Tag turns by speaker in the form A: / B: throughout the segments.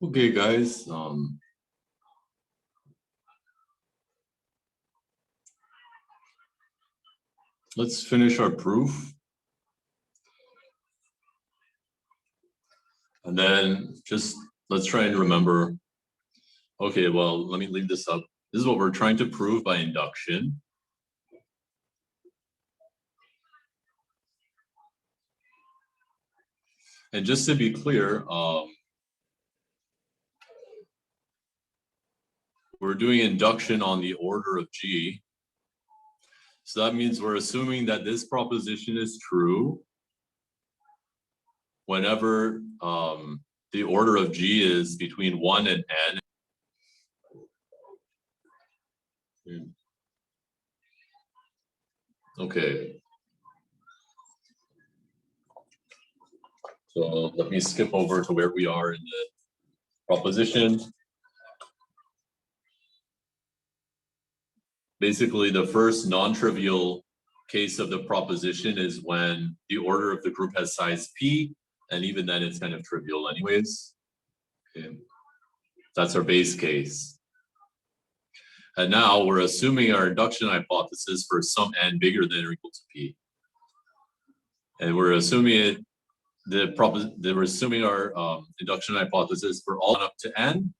A: Okay, guys. Let's finish our proof. And then just let's try and remember. Okay, well, let me leave this up. This is what we're trying to prove by induction. And just to be clear, we're doing induction on the order of G. So that means we're assuming that this proposition is true whenever the order of G is between 1 and n. Okay. So let me skip over to where we are in the proposition. Basically, the first non-trivial case of the proposition is when the order of the group has size p, and even then it's kind of trivial anyways. Okay. That's our base case. And now we're assuming our induction hypothesis for some n bigger than or equal to p. And we're assuming we're assuming our induction hypothesis for all up to n.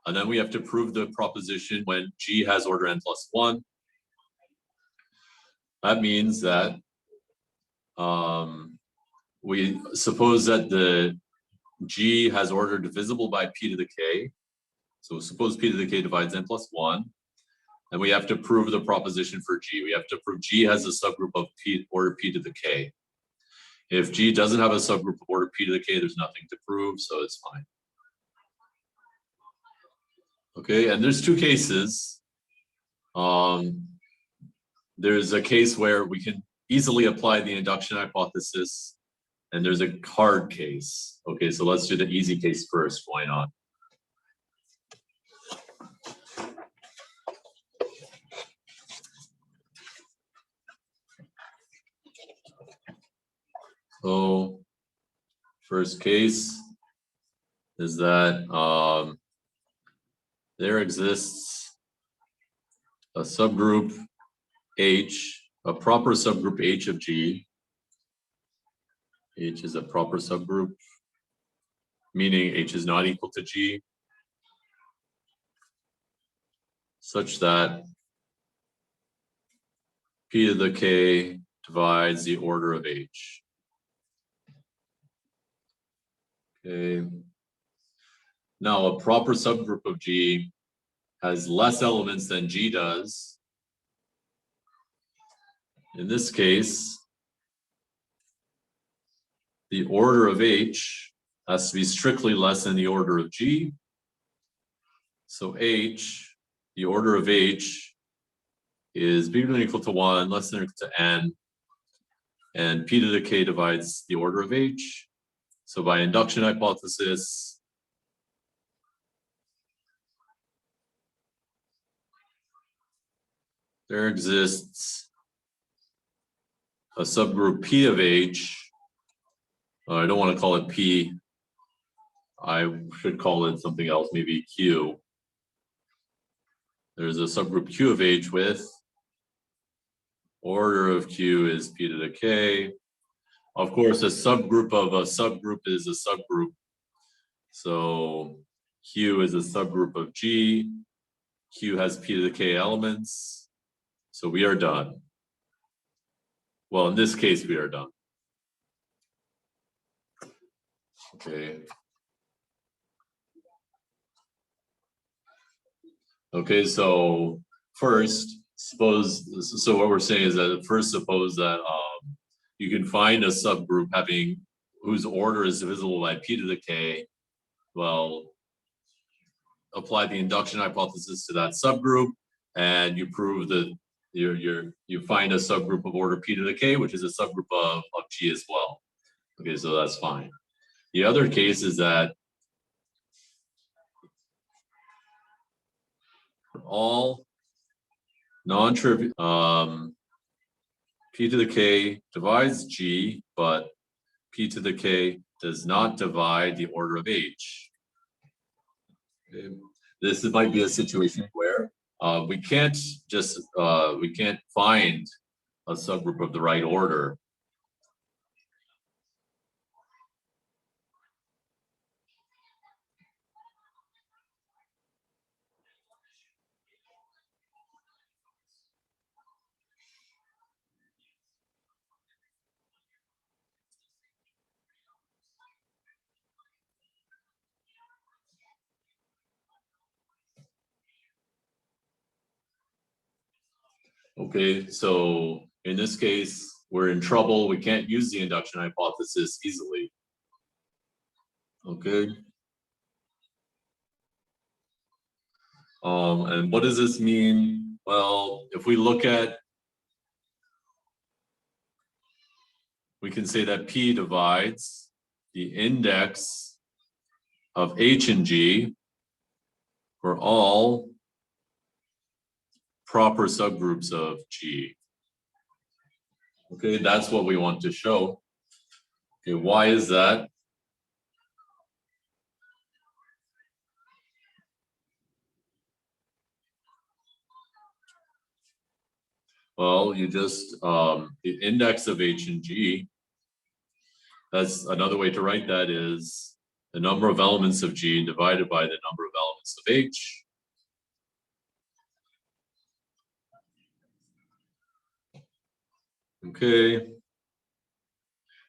A: And then we have to prove the proposition when G has order n plus 1. That means that we suppose that the G has order divisible by p to the k. So suppose p to the k divides n plus 1. And we have to prove the proposition for G. We have to prove G has a subgroup of order p to the k. If G doesn't have a subgroup of order p to the k, there's nothing to prove, so it's fine. Okay, and there's two cases. There's a case where we can easily apply the induction hypothesis, and there's a hard case. Okay, so let's do the easy case first. Why not? So, first case is that there exists a subgroup H, a proper subgroup H of G. H is a proper subgroup, meaning H is not equal to G, such that p to the k divides the order of H. Okay. Now, a proper subgroup of G has less elements than G does. In this case, the order of H has to be strictly less than the order of G. So H, the order of H, is bigger than or equal to 1, less than or equal to n, and p to the k divides the order of H. So by induction hypothesis, there exists a subgroup P of H. I don't want to call it P. I should call it something else, maybe Q. There's a subgroup Q of H with order of Q is P to the K. Of course, a subgroup of a subgroup is a subgroup. So Q is a subgroup of G. Q has P to the K elements. So we are done. Well, in this case, we are done. Okay. Okay, so first, so what we're saying is that first suppose that you can find a subgroup whose order is divisible by p to the k. Well, apply the induction hypothesis to that subgroup, and you prove that you find a subgroup of order p to the k, which is a subgroup of G as well. Okay, so that's fine. The other case is that for all non-trivial, p to the k divides G, but p to the k does not divide the order of H. Okay. This might be a situation where we can't find a subgroup of the right order. Okay, so in this case, we're in trouble. We can't use the induction hypothesis easily. Okay. And what does this mean? Well, if we look at, we can say that P divides the index of H and G for all proper subgroups of G. Okay, that's what we want to show. Okay, why is that? Well, you just, the index of H and G, that's another way to write that is the number of elements of G divided by the number of elements of H. Okay.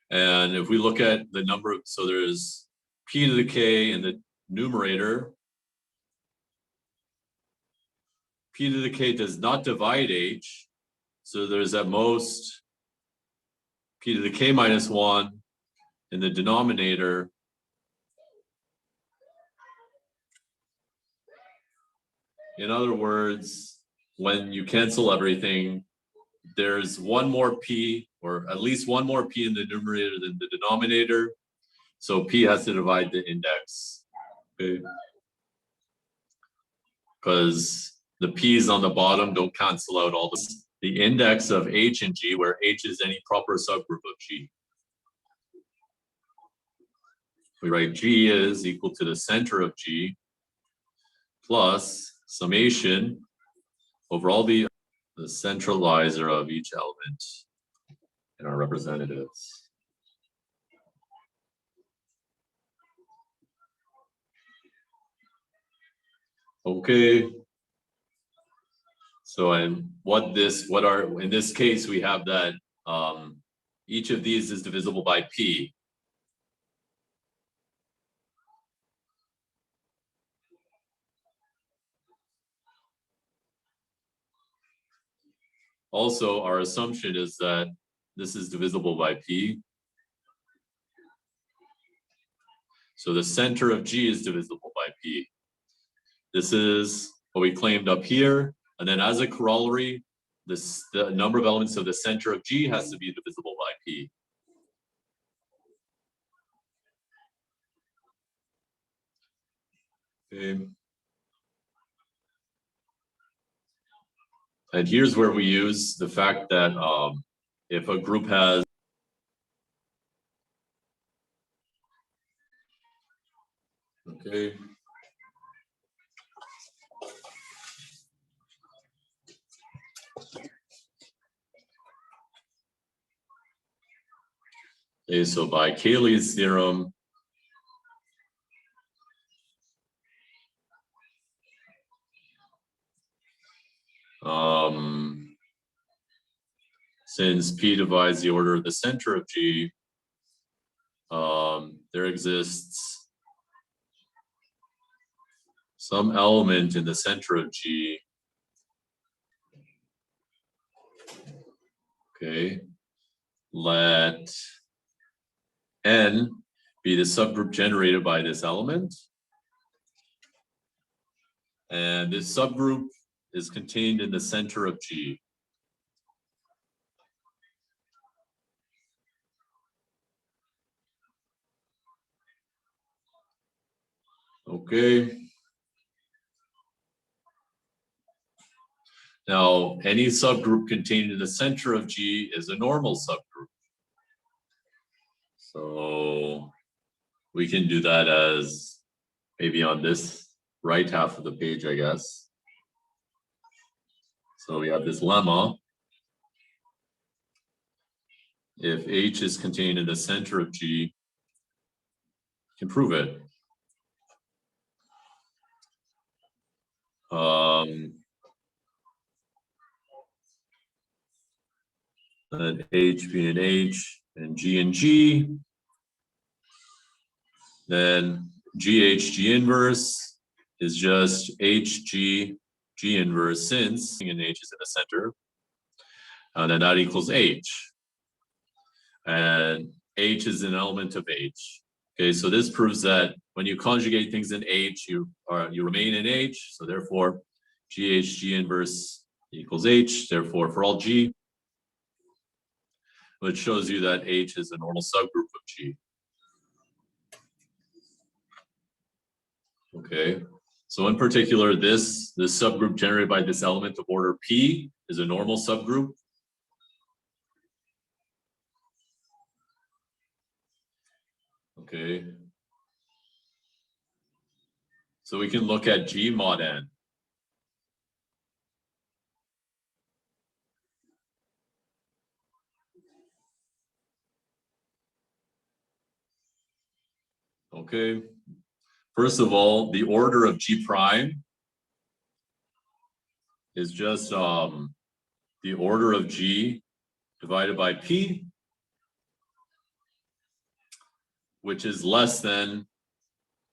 A: And if we look at the number of, so there's P to the K in the numerator. P to the K does not divide H. So there's at most P to the K minus 1 in the denominator. In other words, when you cancel everything, there's one more P, or at least one more P in the numerator than the denominator. So P has to divide the index. Okay. Because the P's on the bottom don't cancel out all this. The index of H and G, where H is any proper subgroup of G. We write G is equal to the center of G plus summation over all the centralizer of each element in our representatives. Okay. So, and in this case, we have that each of these is divisible by P. Also, our assumption is that this is divisible by P. So the center of G is divisible by P. This is what we claimed up here. And then as a corollary, the number of elements of the center of G has to be divisible by P. Okay. And here's where we use the fact that if a group has okay. Okay, so by Cayley's theorem, since P divides the order of the center of G, there exists some element in the center of G. Okay, let N be the subgroup generated by this element. And this subgroup is contained in the center of G. Okay. Now, any subgroup contained in the center of G is a normal subgroup. So we can do that as maybe on this right half of the page, I guess. So we have this lemma. If H is contained in the center of G, you can prove it. Then H being H and G, then GH inverse is just HG G inverse, since and H is in the center, and then that equals H, and H is an element of H. Okay, so this proves that when you conjugate things in H, you remain in H. So therefore, G inverse equals H. Therefore, for all G, which shows you that H is a normal subgroup of G. Okay, so in particular, this subgroup generated by this element of order P is a normal subgroup. Okay, so we can look at G mod N. Okay, first of all, the order of G prime is just the order of G divided by P, which is less than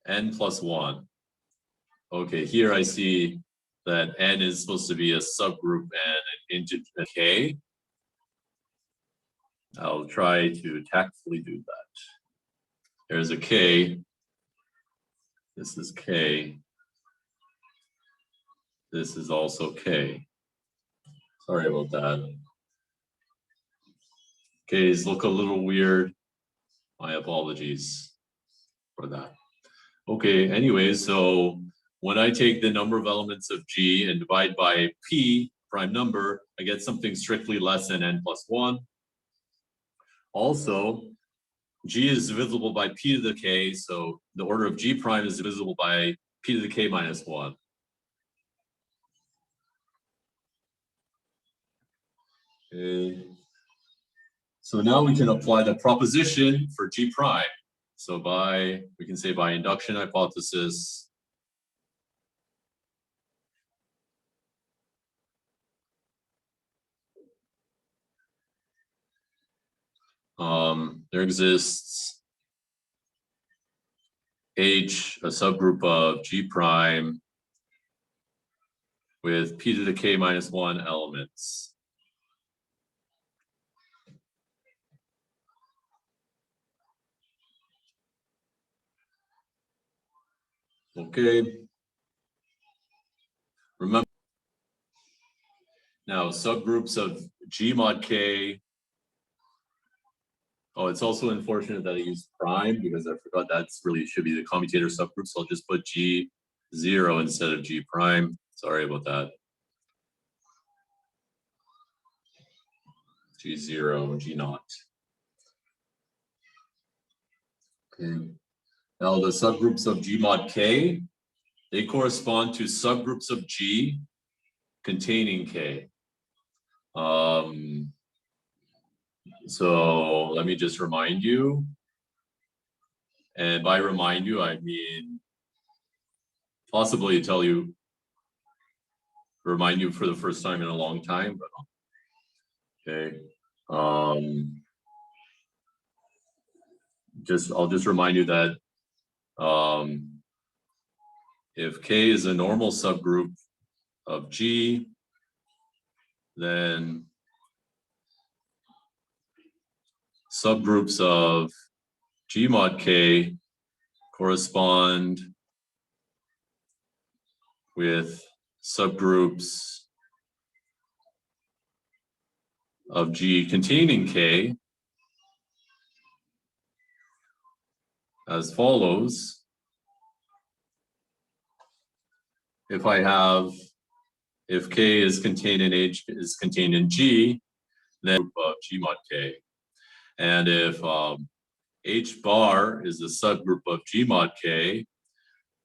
A: N plus 1. Okay, here I see that N is supposed to be a subgroup and an integer K. I'll try to tactfully do that. There's a K. This is K. This is also K. Sorry about that. K's look a little weird. My apologies for that. Okay, anyway, so when I take the number of elements of G and divide by P, prime number, I get something strictly less than N plus 1. Also, G is divisible by P to the K, so the order of G prime is divisible by P to the K minus 1. Okay. So now we can apply the proposition for G prime. So we can say by induction hypothesis, there exists H, a subgroup of G prime with P to the K minus 1 elements. Okay. Remember, now subgroups of G mod K. Oh, it's also unfortunate that I used prime because I forgot that's really should be the commutator subgroup. So I'll just put G0 instead of G prime. Sorry about that. G0, G0. Okay. Now the subgroups of G mod K, they correspond to subgroups of G containing K. So let me just remind you. And by remind you, I mean possibly remind you for the first time in a long time, but okay. I'll just remind you that if K is a normal subgroup of G, then subgroups of G mod K correspond with subgroups of G containing K as follows. If K is contained in H is contained in G, then group of G mod K. And if H bar is a subgroup of G mod K,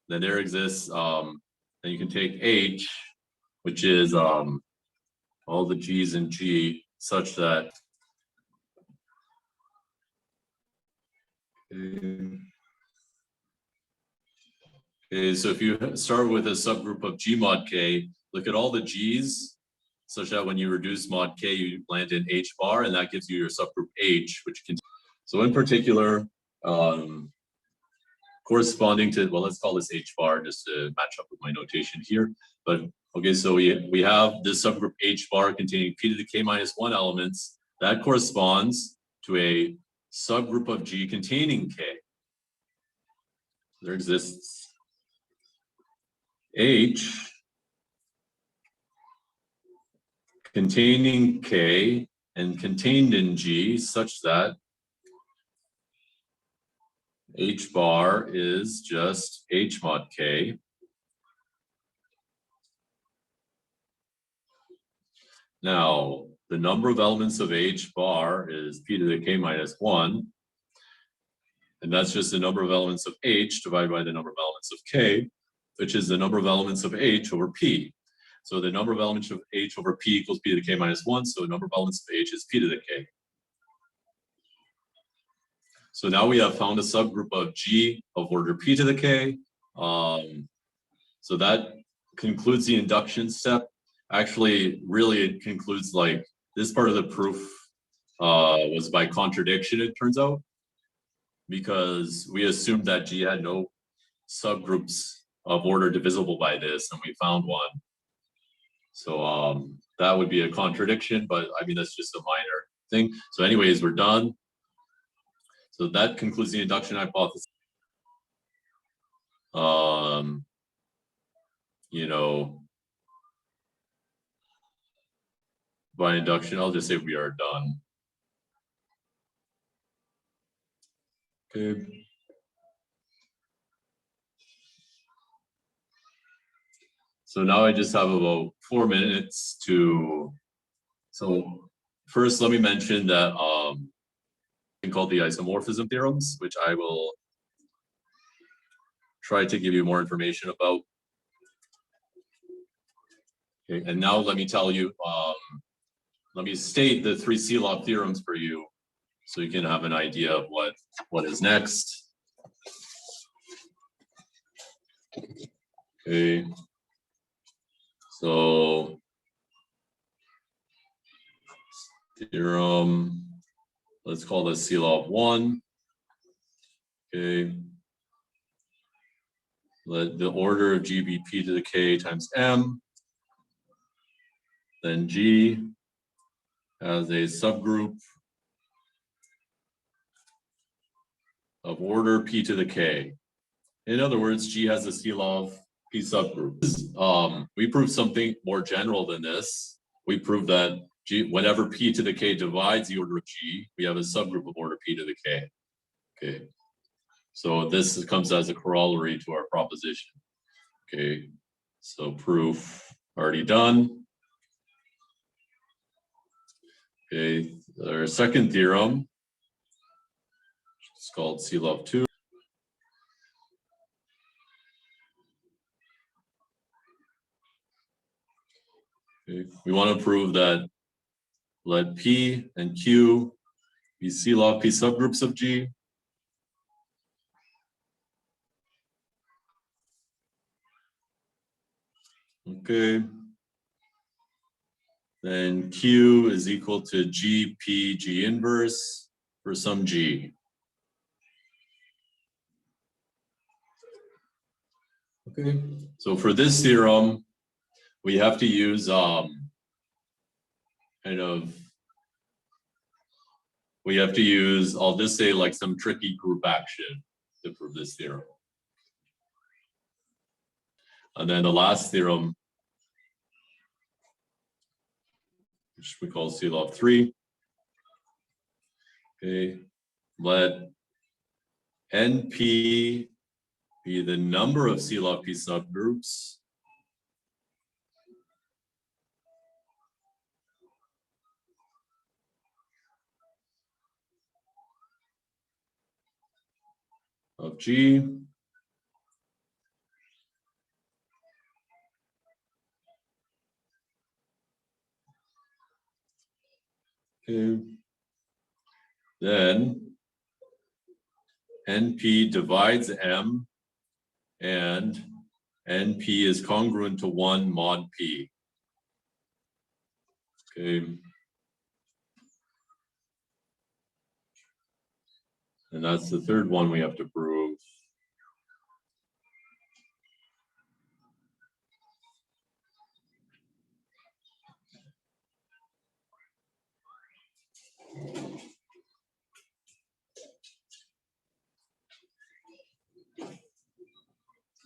A: then there exists, then you can take H, which is all the G's in G, such that okay, so if you start with a subgroup of G mod K, look at all the G's, such that when you reduce mod K, you land in H bar, and that gives you your subgroup H, which can. So in particular, corresponding to, well, let's call this H bar just to match up with my notation here. But okay, so we have this subgroup H bar containing P to the K minus 1 elements. That corresponds to a subgroup of G containing K. There exists H containing K and contained in G such that H bar is just H mod K. Now, the number of elements of H bar is P to the K minus 1. And that's just the number of elements of H divided by the number of elements of K, which is the number of elements of H over P. So the number of elements of H over P equals P to the K minus 1. So the number of elements of H is P to the K. So now we have found a subgroup of G of order P to the K. So that concludes the induction step. Actually, really, it concludes like this part of the proof was by contradiction, it turns out, because we assumed that G had no subgroups of order divisible by this, and we found one. So that would be a contradiction, but I mean, that's just a minor thing. So anyways, we're done. So that concludes the induction hypothesis. You know, by induction, I'll just say we are done. Okay. So now I just have about 4 minutes to, so first let me mention that thing called the isomorphism theorems, which I will try to give you more information about. Okay, and now let me tell you, let me state the 3 C-log theorems for you so you can have an idea of what is next. Okay. So theorem, let's call this C-log 1. Okay. Let the order of G be P to the K times M. Then G has a subgroup of order P to the K. In other words, G has a C-log P subgroup. We proved something more general than this. We proved that G, whenever P to the K divides the order of G, we have a subgroup of order P to the K. Okay. So this comes as a corollary to our proposition. Okay. So proof already done. Okay. Our second theorem, it's called C-log 2. Okay. We want to prove that let P and Q be C-log P subgroups of G. Okay. Then Q is equal to GP G inverse for some G. Okay. So for this theorem, we have to use we have to use, I'll just say like some tricky group action to prove this theorem. And then the last theorem, which we call C-log 3. Okay, let NP be the number of C-log P subgroups of G. Okay. Then NP divides M, and NP is congruent to 1 mod P. Okay. And that's the third one we have to prove.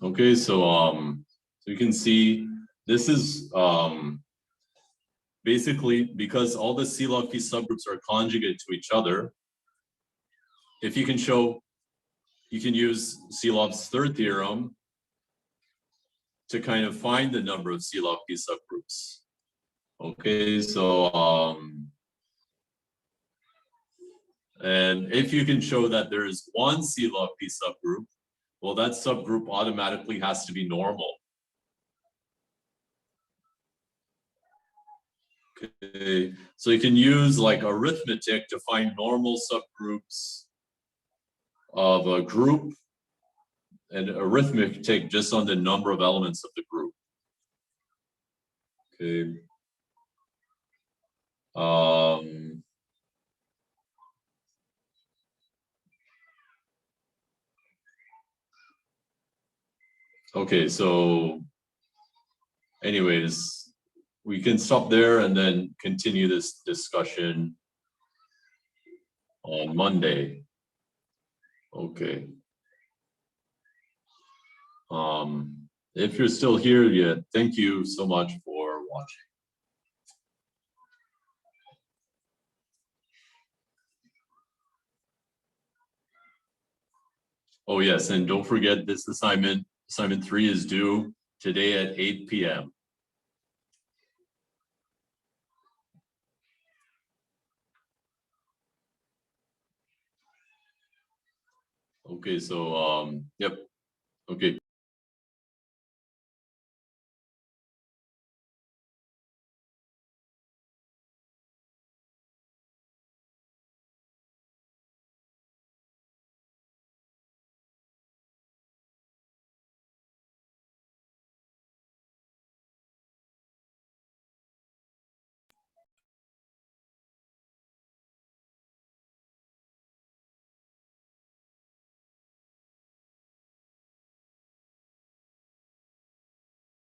A: Okay, so you can see this is basically because all the C log P subgroups are conjugate to each other. If you can show, you can use Seelov's third theorem to kind of find the number of C log P subgroups. Okay, so and if you can show that there is one C log P subgroup, well, that subgroup automatically has to be normal. Okay, so you can use like arithmetic to find normal subgroups of a group, and arithmetic just on the number of elements of the group. Okay. Okay, so anyways, we can stop there and then continue this discussion on Monday. Okay. If you're still here, yeah, thank you so much for watching. Oh yes, and don't forget this assignment 3 is due today at 8 p.m. Okay, so yep. Okay.